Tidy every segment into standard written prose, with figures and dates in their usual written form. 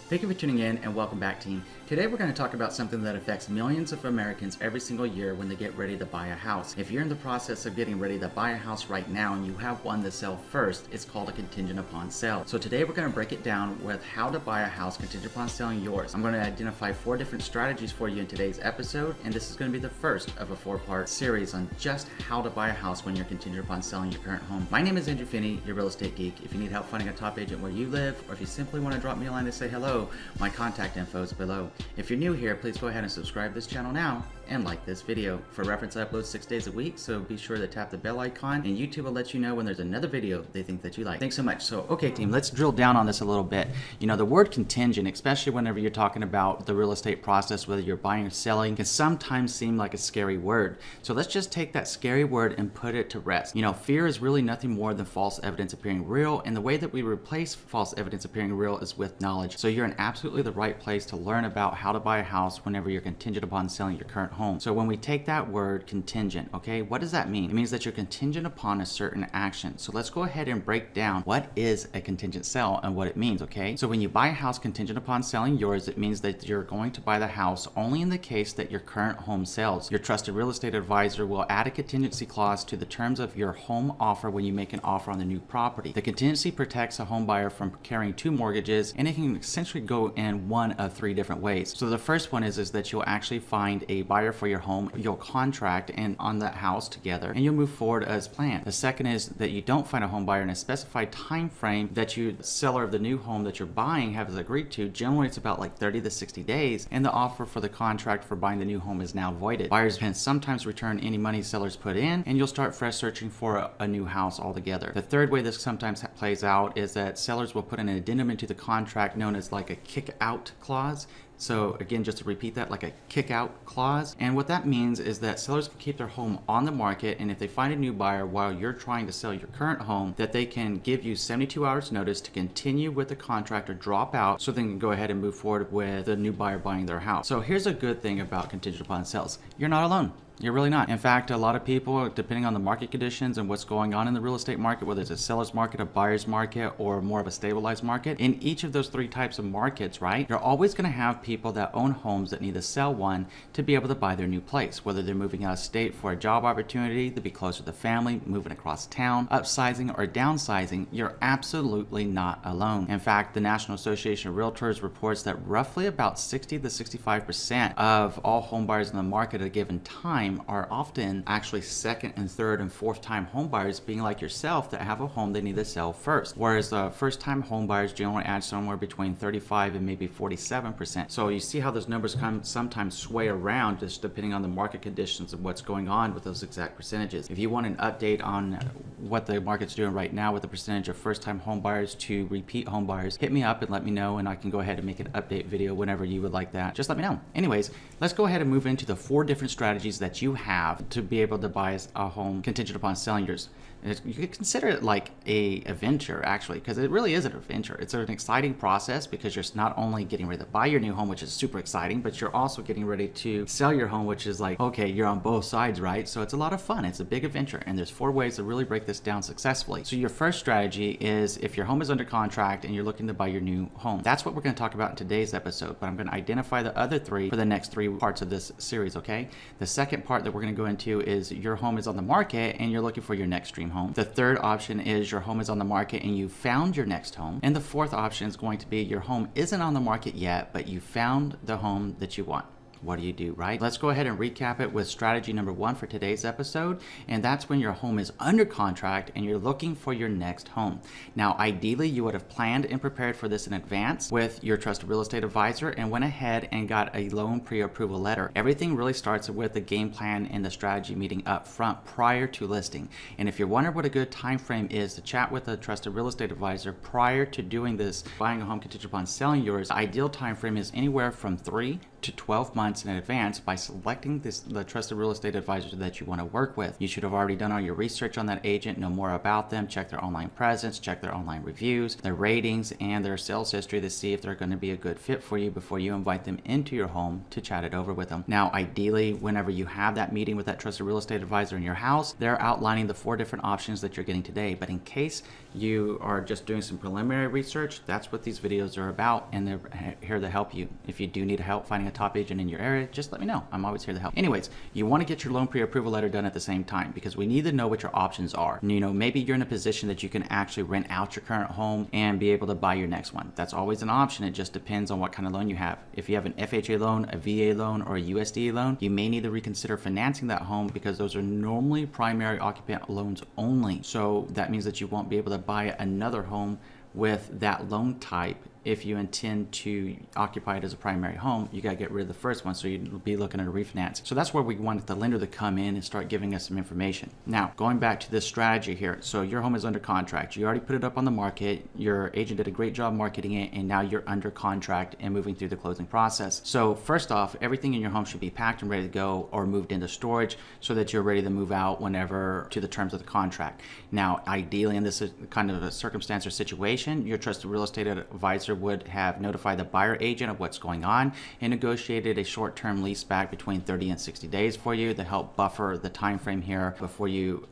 Thank you for tuning in and welcome back, team. Today we're going to talk about something that affects millions of Americans every single year when they get ready to buy a house. If you're in the process of getting ready to buy a house right now and you have one to sell first, it's called a contingent upon sale. So today we're going to break it down with how to buy a house contingent upon selling yours. I'm going to identify 4 different strategies for you in today's episode, and this is going to be the first of a 4-part series on just how to buy a house when you're contingent upon selling your current home. My name is Andrew Finney, your real estate geek. If you need help finding a top agent where you live, or if you simply want to drop me a line to say hello, my contact info is below. If you're new here, please go ahead and subscribe to this channel now and like this video. For reference, I upload 6 days a week, so be sure to tap the bell icon and YouTube will let you know when there's another video they think that you like. Thanks so much. So, okay team, let's drill down on this a little bit. You know, the word contingent, especially whenever you're talking about the real estate process, whether you're buying or selling, can sometimes seem like a scary word. So let's just take that scary word and put it to rest. You know, fear is really nothing more than false evidence appearing real, and the way that we replace false evidence appearing real is with knowledge. So you're in absolutely the right place to learn about how to buy a house whenever you're contingent upon selling your current home. So when we take that word contingent, okay, what does that mean? It means that you're contingent upon a certain action. So let's go ahead and break down what is a contingent sale and what it means, okay? So when you buy a house contingent upon selling yours, it means that you're going to buy the house only in the case that your current home sells. Your trusted real estate advisor will add a contingency clause to the terms of your home offer when you make an offer on the new property. The contingency protects a home buyer from carrying 2 mortgages, and it can essentially go in one of 3 different ways. So the first one is that you'll actually find a buyer for your home, you'll contract and on that house together, and you'll move forward as planned. The second is that you don't find a home buyer in a specified time frame that you, the seller of the new home that you're buying, has agreed to. Generally it's about like 30 to 60 days, and the offer for the contract for buying the new home is now voided. Buyers can sometimes return any money sellers put in, and you'll start fresh searching for a new house altogether. The third way this sometimes plays out is that sellers will put an addendum into the contract known as like a kick out clause. So again, just to repeat that, like a kick out clause. And what that means is that sellers can keep their home on the market, and if they find a new buyer while you're trying to sell your current home, that they can give you 72 hours notice to continue with the contract or drop out, so they can go ahead and move forward with the new buyer buying their house. So here's a good thing about contingent upon sales. You're not alone. You're really not. In fact, a lot of people, depending on the market conditions and what's going on in the real estate market, whether it's a seller's market, a buyer's market, or more of a stabilized market, in each of those 3 types of markets, right, you're always going to have people that own homes that need to sell one to be able to buy their new place, whether they're moving out of state for a job opportunity, to be closer to family, moving across town, upsizing or downsizing. You're absolutely not alone. In fact, the National Association of Realtors reports that roughly about 60 to 65% of all home buyers in the market at a given time are often actually second and third and fourth time home buyers, being like yourself, that have a home they need to sell first. Whereas first time home buyers generally add somewhere between 35 and maybe 47%. So you see how those numbers sometimes sway around just depending on the market conditions and what's going on with those exact percentages. If you want an update on what the market's doing right now with the percentage of first time home buyers to repeat home buyers, hit me up and let me know, and I can go ahead and make an update video whenever you would like that. Just let me know. Anyways, let's go ahead and move into the 4 different strategies that you have to be able to buy a home contingent upon selling yours. You could consider it like a adventure, actually, because it really is an adventure. It's an exciting process because you're not only getting ready to buy your new home, which is super exciting, but you're also getting ready to sell your home, which is like, okay, you're on both sides, right? So it's a lot of fun. It's a big adventure, and there's 4 ways to really break this down successfully. So your first strategy is if your home is under contract and you're looking to buy your new home. That's what we're going to talk about in today's episode, but I'm going to identify the other 3 for the next 3 parts of this series, okay? The second part that we're going to go into is your home is on the market and you're looking for your next dream home. The third option is your home is on the market and you found your next home. And the fourth option is going to be your home isn't on the market yet, but you found the home that you want. What do you do, right? Let's go ahead and recap it with strategy number 1 for today's episode, and that's when your home is under contract and you're looking for your next home. Now, ideally, you would have planned and prepared for this in advance with your trusted real estate advisor and went ahead and got a loan pre-approval letter. Everything really starts with the game plan and the strategy meeting up front prior to listing. And if you're wondering what a good time frame is to chat with a trusted real estate advisor prior to doing this, buying a home contingent upon selling yours, the ideal time frame is anywhere from 3 to 12 months months in advance by selecting the trusted real estate advisor that you want to work with. You should have already done all your research on that agent, know more about them, check their online presence, check their online reviews, their ratings, and their sales history to see if they're going to be a good fit for you before you invite them into your home to chat it over with them. Now, ideally, whenever you have that meeting with that trusted real estate advisor in your house, they're outlining the 4 different options that you're getting today. But in case you are just doing some preliminary research, that's what these videos are about, and they're here to help you. If you do need help finding a top agent in your area, just let me know. I'm always here to help. Anyways, you want to get your loan pre-approval letter done at the same time because we need to know what your options are. Maybe you're in a position that you can actually rent out your current home and be able to buy your next one. That's always an option. It just depends on what kind of loan you have. If you have an FHA loan, a VA loan, or a USDA loan, you may need to reconsider financing that home because those are normally primary occupant loans only. So that means that you won't be able to buy another home with that loan type. If you intend to occupy it as a primary home, you got to get rid of the first one, so you'd be looking at a refinance. So that's where we want the lender to come in and start giving us some information. Now, going back to this strategy here, so your home is under contract. You already put it up on the market. Your agent did a great job marketing it, and now you're under contract and moving through the closing process. So first off, everything in your home should be packed and ready to go or moved into storage so that you're ready to move out whenever to the terms of the contract. Now, ideally, in this kind of a circumstance or situation, your trusted real estate advisor would have notified the buyer agent of what's going on and negotiated a short-term lease back between 30 and 60 days for you to help buffer the time frame here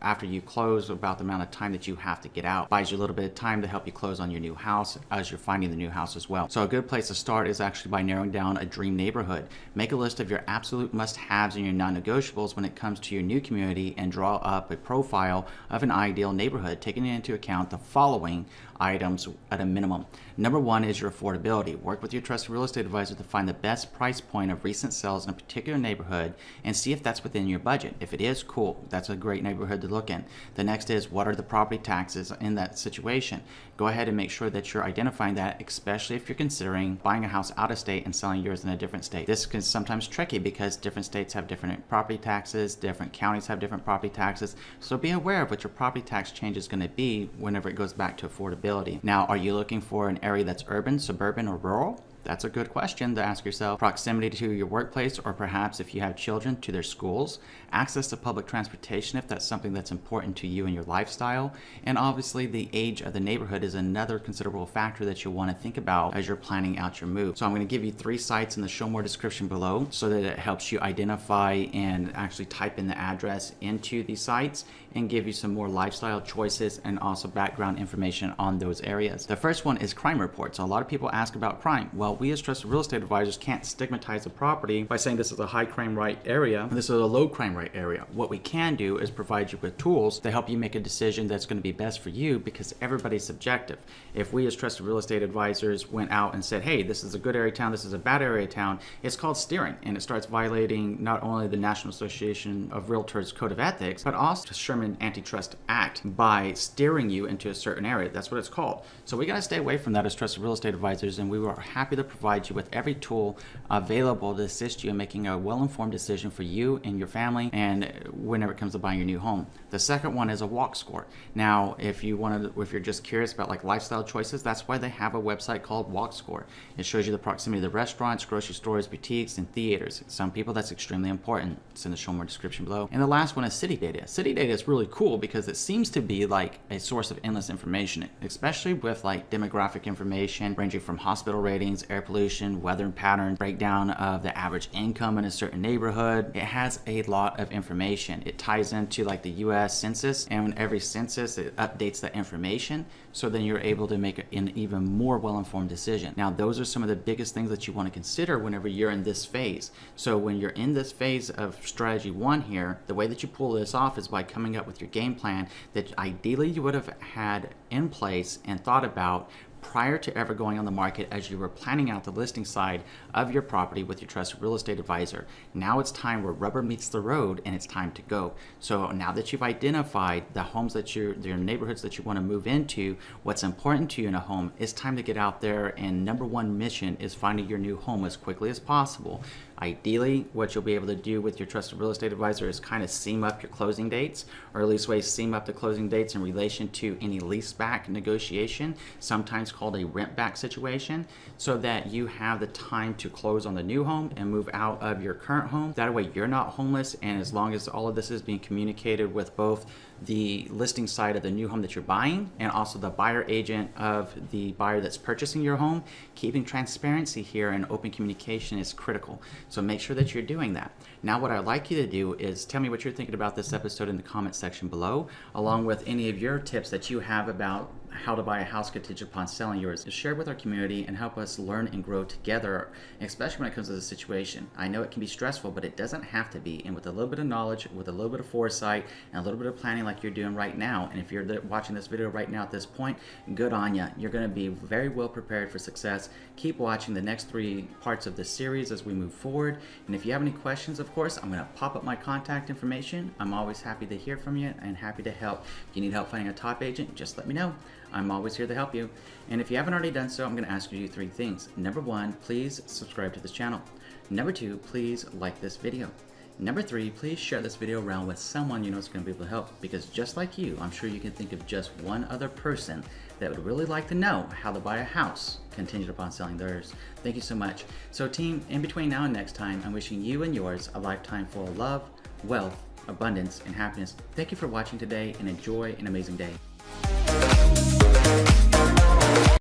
after you close, about the amount of time that you have to get out. Buys you a little bit of time to help you close on your new house as you're finding the new house as well. So a good place to start is actually by narrowing down a dream neighborhood. Make a list of your absolute must-haves and your non-negotiables when it comes to your new community and draw up a profile of an ideal neighborhood, taking into account the following items at a minimum. Number 1 is your affordability. Work with your trusted real estate advisor to find the best price point of recent sales in a particular neighborhood and see if that's within your budget. If it is, cool. That's a great neighborhood to look in. The next is, what are the property taxes in that situation? Go ahead and make sure that you're identifying that, especially if you're considering buying a house out of state and selling yours in a different state. This is sometimes tricky because different states have different property taxes, different counties have different property taxes. So be aware of what your property tax change is going to be whenever it goes back to affordability. Now, are you looking for an area that's urban, suburban, or rural? That's a good question to ask yourself. Proximity to your workplace, or perhaps if you have children, to their schools. Access to public transportation if that's something that's important to you and your lifestyle. And obviously the age of the neighborhood is another considerable factor that you'll want to think about as you're planning out your move. So I'm going to give you 3 sites in the show more description below so that it helps you identify and actually type in the address into these sites and give you some more lifestyle choices and also background information on those areas. The first one is crime reports. A lot of people ask about crime. Well, we as trusted real estate advisors can't stigmatize a property by saying this is a high crime rate area and this is a low crime rate area. What we can do is provide you with tools to help you make a decision that's going to be best for you, because everybody's subjective. If we as trusted real estate advisors went out and said, hey, this is a good area of town, this is a bad area of town, it's called steering, and it starts violating not only the National Association of Realtors Code of Ethics, but also the Sherman Antitrust Act by steering you into a certain area. That's what it's called. So we got to stay away from that as trusted real estate advisors, and we are happy to provide you with every tool available to assist you in making a well-informed decision for you and your family and whenever it comes to buying your new home. The second one is a walk score. Now, if you're just curious about like lifestyle choices, that's why they have a website called Walk Score. It shows you the proximity of the restaurants, grocery stores, boutiques, and theaters. Some people that's extremely important. It's in the show more description below. And the last one is city data. City data is really cool because it seems to be like a source of endless information, especially with like demographic information ranging from hospital ratings, air pollution, weather patterns, breakdown of the average income in a certain neighborhood. It has a lot of information. It ties into like the US Census, and every census it updates that information, so then you're able to make an even more well-informed decision. Now, those are some of the biggest things that you want to consider whenever you're in this phase. So when you're in this phase of strategy 1 here, the way that you pull this off is by coming up with your game plan that ideally you would have had in place and thought about prior to ever going on the market as you were planning out the listing side of your property with your trusted real estate advisor. Now it's time where rubber meets the road and it's time to go. So now that you've identified the homes that your neighborhoods that you want to move into, what's important to you in a home, it's time to get out there, and number 1 mission is finding your new home as quickly as possible. Ideally, what you'll be able to do with your trusted real estate advisor is kind of seam up your closing dates, or at least seam up the closing dates in relation to any leaseback negotiation, sometimes called a rent back situation, so that you have the time to close on the new home and move out of your current home. That way you're not homeless, and as long as all of this is being communicated with both the listing side of the new home that you're buying and also the buyer agent of the buyer that's purchasing your home, keeping transparency here and open communication is critical. So make sure that you're doing that. Now what I'd like you to do is tell me what you're thinking about this episode in the comment section below, along with any of your tips that you have about how to buy a house contingent upon selling yours. Share with our community and help us learn and grow together, especially when it comes to the situation. I know it can be stressful, but it doesn't have to be. And with a little bit of knowledge, with a little bit of foresight, and a little bit of planning like you're doing right now, and if you're watching this video right now at this point, good on you. You're going to be very well prepared for success. Keep watching the next 3 parts of this series as we move forward. And if you have any questions, of course, I'm going to pop up my contact information. I'm always happy to hear from you and happy to help. If you need help finding a top agent, just let me know. I'm always here to help you. And if you haven't already done so, I'm going to ask you to do 3 things. Number 1, please subscribe to this channel. Number 2, please like this video. Number 3, please share this video around with someone you know is going to be able to help, because just like you, I'm sure you can think of just one other person that would really like to know how to buy a house contingent upon selling theirs. Thank you so much. So team, in between now and next time, I'm wishing you and yours a lifetime full of love, wealth, abundance, and happiness. Thank you for watching today, and enjoy an amazing day.